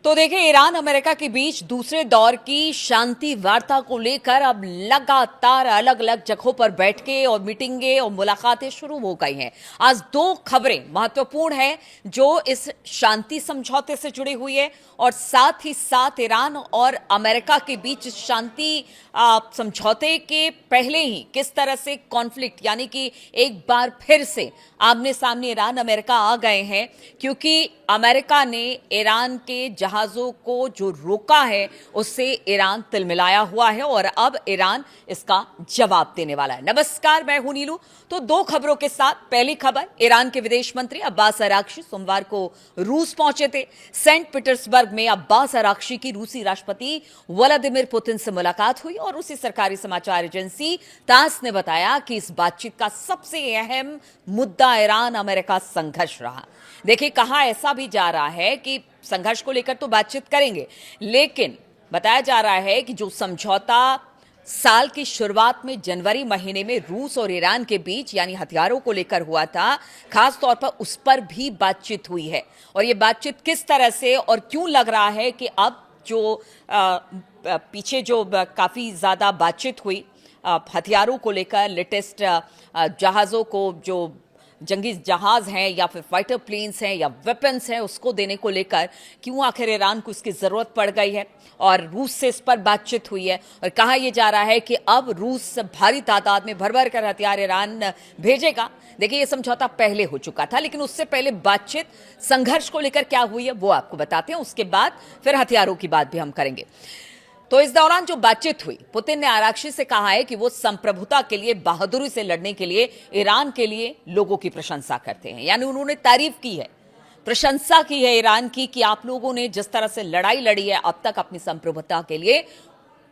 तो देखिए, Iran America के बीच दूसरे दौर की शांति वार्ता को लेकर अब लगातार अलग अलग जगहों पर बैठकें और मीटिंगें और मुलाकातें शुरू हो गई हैं। आज दो खबरें महत्वपूर्ण हैं जो इस शांति समझौते से जुड़ी हुई है और साथ ही साथ ईरान और अमेरिका के बीच शांति समझौते के पहले ही किस तरह से कॉन्फ्लिक्ट यानी कि एक बार फिर से आमने सामने ईरान अमेरिका आ गए हैं, क्योंकि अमेरिका ने ईरान के जहाजों को जो रोका है उससे ईरान तिलमिलाया हुआ है और अब ईरान इसका जवाब देने वाला है। नमस्कार, मैं हूं नीलू। तो दो खबरों के साथ पहली खबर, ईरान के विदेश मंत्री अब्बास अराक्ची सोमवार को रूस पहुंचे थे। सेंट पीटर्सबर्ग में अब्बास अराक्ची की रूसी राष्ट्रपति व्लादिमीर पुतिन से मुलाकात हुई और रूसी सरकारी समाचार एजेंसी तास ने बताया कि इस बातचीत का सबसे अहम मुद्दा ईरान अमेरिका संघर्ष रहा। देखिए, कहा ऐसा भी जा रहा है कि संघर्ष को लेकर तो बातचीत करेंगे, लेकिन बताया जा रहा है कि जो समझौता साल की शुरुआत में जनवरी महीने में रूस और ईरान के बीच यानी हथियारों को लेकर हुआ था, खास तौर पर उस पर भी बातचीत हुई है। और ये बातचीत किस तरह से और क्यों लग रहा है कि अब जो पीछे जो काफी ज्यादा बातचीत हुई हथियारों को लेकर, लेटेस्ट जहाजों को, जो जंगी जहाज हैं या फिर फाइटर प्लेन्स हैं या वेपन्स हैं, उसको देने को लेकर क्यों आखिर ईरान को इसकी जरूरत पड़ गई है और रूस से इस पर बातचीत हुई है। और कहा यह जा रहा है कि अब रूस भारी तादाद में भर भर कर हथियार ईरान भेजेगा। देखिए, यह समझौता पहले हो चुका था, लेकिन उससे पहले बातचीत संघर्ष को लेकर क्या हुई है वो आपको बताते हैं, उसके बाद फिर हथियारों की बात भी हम करेंगे। तो इस दौरान जो बातचीत हुई, पुतिन ने आराक्ची से कहा है कि वो संप्रभुता के लिए, बहादुरी से लड़ने के लिए ईरान के लिए लोगों की प्रशंसा करते हैं। यानी उन्होंने तारीफ की है, प्रशंसा की है ईरान की कि आप लोगों ने जिस तरह से लड़ाई लड़ी है अब तक अपनी संप्रभुता के लिए,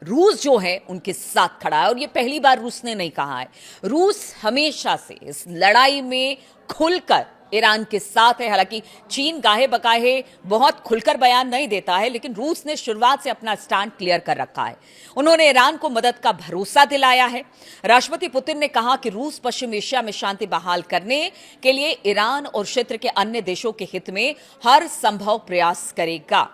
रूस जो है उनके साथ खड़ा है। और ये पहली बार रूस ने नहीं कहा है, रूस हमेशा से इस लड़ाई में खुलकर ईरान के साथ है। हालांकि चीन गाहे बकाहे बहुत खुलकर बयान नहीं देता है, लेकिन रूस ने शुरुआत से अपना स्टैंड क्लियर कर रखा है। उन्होंने ईरान को मदद का भरोसा दिलाया है। राष्ट्रपति पुतिन ने कहा कि रूस पश्चिम एशिया में शांति बहाल करने के लिए ईरान और क्षेत्र के अन्य देशों के हित में हर संभव प्रयास करेगा।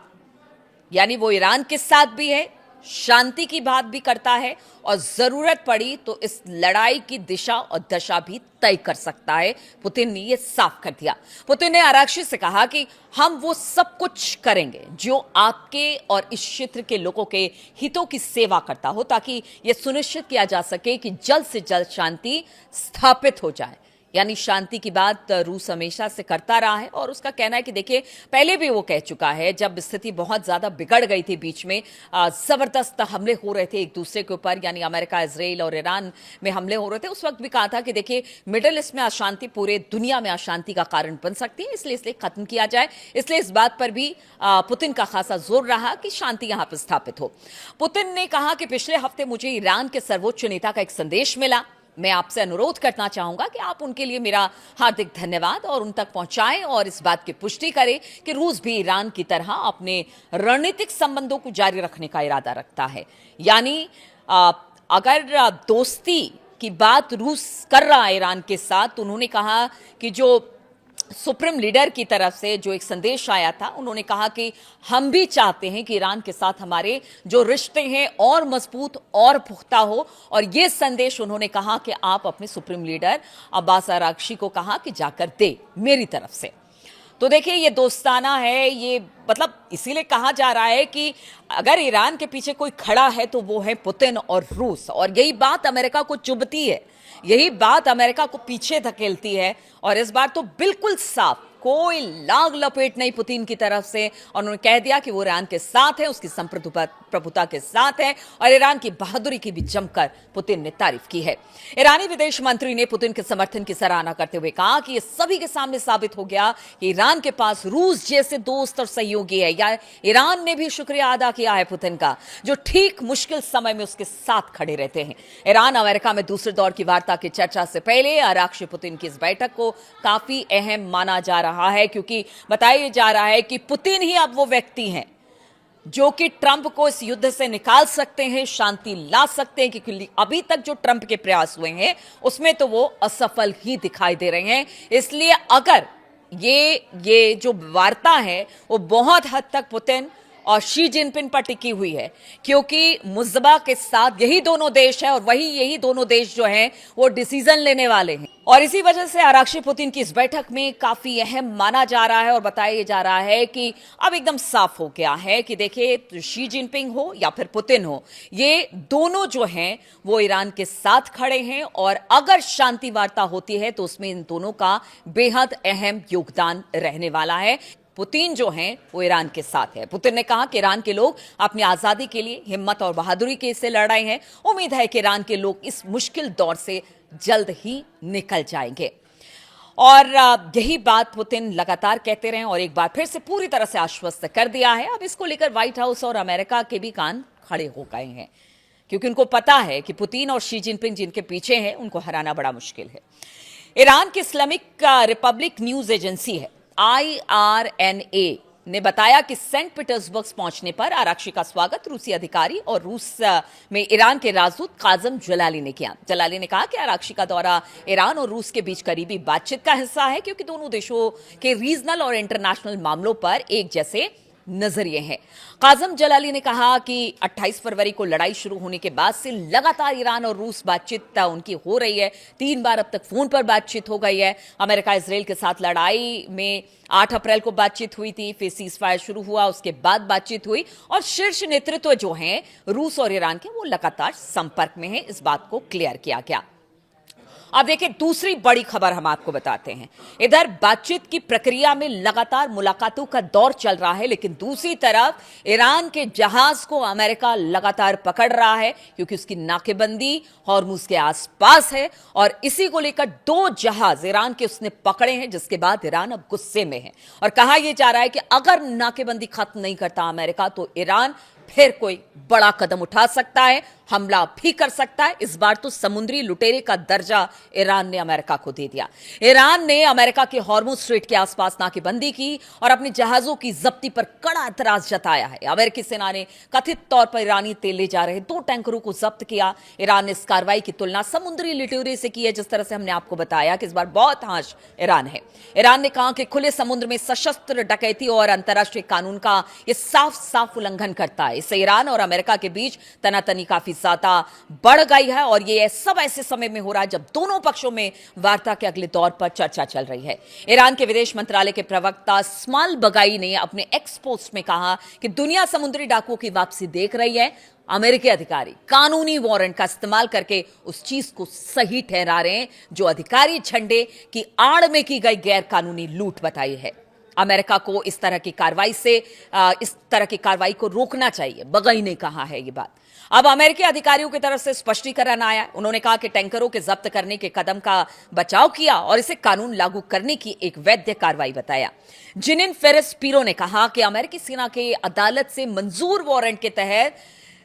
यानी वो ईरान के साथ भी है, शांति की बात भी करता है और जरूरत पड़ी तो इस लड़ाई की दिशा और दशा भी तय कर सकता है। पुतिन ने यह साफ कर दिया। पुतिन ने आराक्ची से कहा कि हम वो सब कुछ करेंगे जो आपके और इस क्षेत्र के लोगों के हितों की सेवा करता हो, ताकि यह सुनिश्चित किया जा सके कि जल्द से जल्द शांति स्थापित हो जाए। यानी शांति की बात रूस हमेशा से करता रहा है और उसका कहना है कि देखिए, पहले भी वो कह चुका है, जब स्थिति बहुत ज्यादा बिगड़ गई थी, बीच में जबरदस्त हमले हो रहे थे एक दूसरे के ऊपर, यानी अमेरिका, इजराइल और ईरान में हमले हो रहे थे, उस वक्त भी कहा था कि देखिए, मिडिल ईस्ट में अशांति पूरे दुनिया में अशांति का कारण बन सकती है, इसलिए खत्म किया जाए। इसलिए इस बात पर भी पुतिन का खासा जोर रहा कि शांति यहां पर स्थापित हो। पुतिन ने कहा कि पिछले हफ्ते मुझे ईरान के सर्वोच्च नेता का एक संदेश मिला। मैं आपसे अनुरोध करना चाहूंगा कि आप उनके लिए मेरा हार्दिक धन्यवाद और उन तक पहुंचाएं और इस बात की पुष्टि करें कि रूस भी ईरान की तरह अपने रणनीतिक संबंधों को जारी रखने का इरादा रखता है। यानी अगर दोस्ती की बात रूस कर रहा है ईरान के साथ, तो उन्होंने कहा कि जो सुप्रीम लीडर की तरफ से जो एक संदेश आया था, उन्होंने कहा कि हम भी चाहते हैं कि ईरान के साथ हमारे जो रिश्ते हैं और मजबूत और पुख्ता हो। और ये संदेश उन्होंने कहा कि आप अपने सुप्रीम लीडर अब्बास अराक्ची को कहा कि जाकर दे मेरी तरफ से। तो देखिए, ये दोस्ताना है, ये मतलब इसीलिए कहा जा रहा है कि अगर ईरान के पीछे कोई खड़ा है तो वो है पुतिन और रूस। और यही बात अमेरिका को चुभती है, यही बात अमेरिका को पीछे धकेलती है। और इस बार तो बिल्कुल साफ, कोई लाग लपेट नहीं पुतिन की तरफ से, और उन्होंने कह दिया कि वो ईरान के साथ है, उसकी संप्रभुता के साथ है और ईरान की बहादुरी की भी जमकर पुतिन ने तारीफ की है। ईरानी विदेश मंत्री ने पुतिन के समर्थन की सराहना करते हुए कहा कि ये सभी के सामने साबित हो गया कि ईरान के पास रूस जैसे दोस्त और सहयोगी है। या ईरान ने भी शुक्रिया अदा किया है पुतिन का, जो ठीक मुश्किल समय में उसके साथ खड़े रहते हैं। ईरान अमेरिका में दूसरे दौर की वार्ता की चर्चा से पहले आराक्ची पुतिन की इस बैठक को काफी अहम माना जा रहा है, क्योंकि बताया जा रहा है कि पुतिन ही अब वो व्यक्ति हैं जो कि ट्रंप को इस युद्ध से निकाल सकते हैं, शांति ला सकते हैं, क्योंकि अभी तक जो ट्रंप के प्रयास हुए हैं उसमें तो वो असफल ही दिखाई दे रहे हैं। इसलिए अगर ये जो वार्ता है वो बहुत हद तक पुतिन और शी जिनपिंग पर टिकी हुई है, क्योंकि मुज़्तबा के साथ यही दोनों देश है और वही यही दोनों देश जो हैं वो डिसीजन लेने वाले हैं। और इसी वजह से आरक्षी पुतिन की इस बैठक में काफी अहम माना जा रहा है और बताया जा रहा है कि अब एकदम साफ हो गया है कि देखिए, शी जिनपिंग हो या फिर पुतिन हो, ये दोनों जो हैं वो ईरान के साथ खड़े हैं और अगर शांति वार्ता होती है तो उसमें इन दोनों का बेहद अहम योगदान रहने वाला है। पुतिन जो हैं वो ईरान के साथ है। पुतिन ने कहा कि ईरान के लोग अपनी आजादी के लिए हिम्मत और बहादुरी के से लड़ रहे हैं। उम्मीद है कि ईरान के लोग इस मुश्किल दौर से जल्द ही निकल जाएंगे। और यही बात पुतिन लगातार कहते रहे और एक बार फिर से पूरी तरह से आश्वस्त कर दिया है। अब इसको लेकर व्हाइट हाउस और अमेरिका के भी कान खड़े हो गए हैं, क्योंकि उनको पता है कि पुतिन और शी जिनपिंग जिनके पीछे हैं उनको हराना बड़ा मुश्किल है। ईरान की इस्लामिक रिपब्लिक न्यूज एजेंसी है IRNA ने बताया कि सेंट पीटर्सबर्ग पहुंचने पर आरक्षी का स्वागत रूसी अधिकारी और रूस में ईरान के राजदूत काजम जलाली ने किया। जलाली ने कहा कि आरक्षी का दौरा ईरान और रूस के बीच करीबी बातचीत का हिस्सा है, क्योंकि दोनों देशों के रीजनल और इंटरनेशनल मामलों पर एक जैसे नजरिए हैं। काजम जलाली ने कहा कि 28 फरवरी को लड़ाई शुरू होने के बाद से लगातार ईरान और रूस बातचीत उनकी हो रही है। 3 बार अब तक फोन पर बातचीत हो गई है। अमेरिका इसराइल के साथ लड़ाई में 8 अप्रैल को बातचीत हुई थी, फिर सीज फायर शुरू हुआ, उसके बाद बातचीत हुई और शीर्ष नेतृत्व जो हैं रूस और ईरान के वो लगातार संपर्क में है। इस बात को क्लियर किया गया। अब देखिए, दूसरी बड़ी खबर हम आपको बताते हैं। इधर बातचीत की प्रक्रिया में लगातार मुलाकातों का दौर चल रहा है, लेकिन दूसरी तरफ ईरान के जहाज को अमेरिका लगातार पकड़ रहा है, क्योंकि उसकी नाकेबंदी हॉर्मुज के आसपास है और इसी को लेकर 2 जहाज ईरान के उसने पकड़े हैं, जिसके बाद ईरान अब गुस्से में है और कहा यह जा रहा है कि अगर नाकेबंदी खत्म नहीं करता अमेरिका तो ईरान फिर कोई बड़ा कदम उठा सकता है, हमला भी कर सकता है। इस बार तो समुद्री लुटेरे का दर्जा ईरान ने अमेरिका को दे दिया। ईरान ने अमेरिका के हॉर्मुज स्ट्रेट के आसपास नाकेबंदी की और अपने जहाजों की जब्ती पर कड़ा एतराज जताया है। अमेरिकी सेना ने कथित तौर पर ईरानी तेल ले जा रहे 2 टैंकरों को जब्त किया। ईरान ने इस कार्रवाई की तुलना समुद्री लुटेरे से की है, जिस तरह से हमने आपको बताया कि इस बार बहुत हाश ईरान है। ईरान ने कहा कि खुले समुद्र में सशस्त्र डकैती और अंतर्राष्ट्रीय कानून का यह साफ साफ उल्लंघन करता है। इससे ईरान और अमेरिका के बीच तनातनी काफी ज्यादा बढ़ गई है और ये सब ऐसे समय में हो रहा है जब दोनों पक्षों में वार्ता के अगले दौर पर चर्चा चल रही है। ईरान के विदेश मंत्रालय के प्रवक्ता इस्माइल बगाई ने अपने एक्स पोस्ट में कहा कि दुनिया समुद्री डाकुओं की वापसी देख रही है। अमेरिकी अधिकारी कानूनी वारंट का इस्तेमाल करके उस चीज को सही ठहरा रहे हैं जो अधिकारी झंडे की आड़ में की गई गैर कानूनी लूट बताई है। अमेरिका को इस तरह की कार्रवाई को रोकना चाहिए, बगई ने कहा है ये बात। अब अमेरिकी अधिकारियों की तरफ से स्पष्टीकरण आया। उन्होंने कहा कि टैंकरों के जब्त करने के कदम का बचाव किया और इसे कानून लागू करने की एक वैध कार्रवाई बताया। जिनिन फेरेस पीरो ने कहा कि अमेरिकी सेना के अदालत से मंजूर वारंट के तहत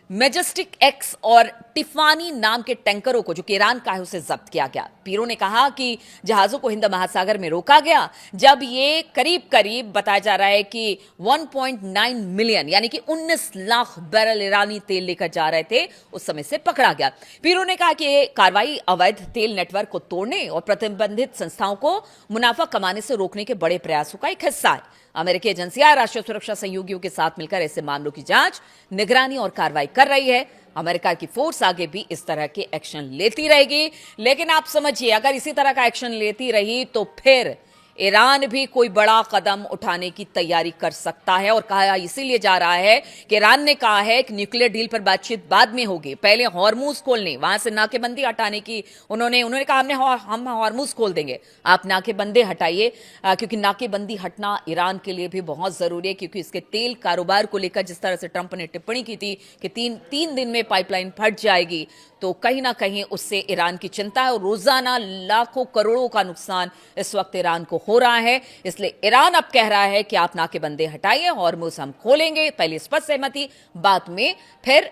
मैजेस्टिक एक्स और टिफानी नाम के टैंकरों को, जो कि ईरान का है, उसे जब्त किया गया। पीरो ने कहा कि जहाजों को हिंद महासागर में रोका गया जब ये करीब करीब बताया जा रहा है कि 1.9 मिलियन यानी कि 19 लाख बैरल ईरानी तेल लेकर जा रहे थे, उस समय से पकड़ा गया। पीरो ने कहा कि ये कार्रवाई अवैध तेल नेटवर्क को तोड़ने और प्रतिबंधित संस्थाओं को मुनाफा कमाने से रोकने के बड़े प्रयासों का एक हिस्सा है। अमेरिकी एजेंसियां राष्ट्रीय सुरक्षा सहयोगियों के साथ मिलकर ऐसे मामलों की जांच, निगरानी और कार्रवाई कर रही है। अमेरिका की फोर्स आगे भी इस तरह के एक्शन लेती रहेगी, लेकिन आप समझिए, अगर इसी तरह का एक्शन लेती रही तो फिर ईरान भी कोई बड़ा कदम उठाने की तैयारी कर सकता है। और कहा इसीलिए जा रहा है कि ईरान ने कहा है कि न्यूक्लियर डील पर बातचीत बाद में होगी, पहले हॉर्मुज खोलने, वहां से नाकेबंदी हटाने की उन्होंने कहा हम हॉर्मुज खोल देंगे, आप नाकेबंदी हटाइए, क्योंकि नाकेबंदी हटना ईरान के लिए भी बहुत जरूरी है। क्योंकि इसके तेल कारोबार को लेकर जिस तरह से ट्रंप ने टिप्पणी की थी कि तीन दिन में पाइपलाइन फट जाएगी, तो कहीं ना कहीं उससे ईरान की चिंता है और रोजाना लाखों करोड़ों का नुकसान इस वक्त ईरान को हो रहा है। इसलिए ईरान अब कह रहा है कि आप नाकेबंदी हटाइए, हॉर्मुज हम खोलेंगे, पहले स्पष्ट सहमति, बाद में फिर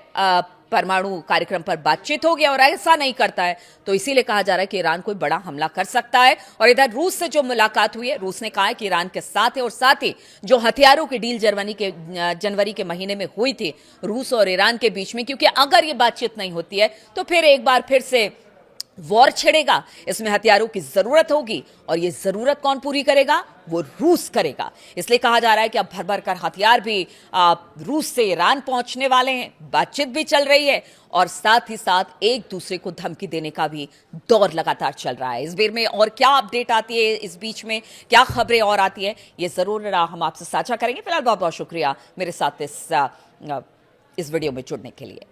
परमाणु कार्यक्रम पर बातचीत होगी। और ऐसा नहीं करता है तो इसीलिए कहा जा रहा है कि ईरान कोई बड़ा हमला कर सकता है। और इधर रूस से जो मुलाकात हुई है, रूस ने कहा है कि ईरान के साथ है और साथ ही जो हथियारों की डील जनवरी के महीने में हुई थी रूस और ईरान के बीच में, क्योंकि अगर ये बातचीत नहीं होती है तो फिर एक बार फिर से वॉर छिड़ेगा, इसमें हथियारों की जरूरत होगी और ये जरूरत कौन पूरी करेगा? वो रूस करेगा। इसलिए कहा जा रहा है कि अब भर भर कर हथियार भी रूस से ईरान पहुंचने वाले हैं, बातचीत भी चल रही है और साथ ही साथ एक दूसरे को धमकी देने का भी दौर लगातार चल रहा है। इस बीच में और क्या अपडेट आती है, इस बीच में क्या खबरें और आती है, ये जरूर हम आपसे साझा करेंगे। फिलहाल बहुत बहुत शुक्रिया मेरे साथ इस वीडियो में जुड़ने के लिए।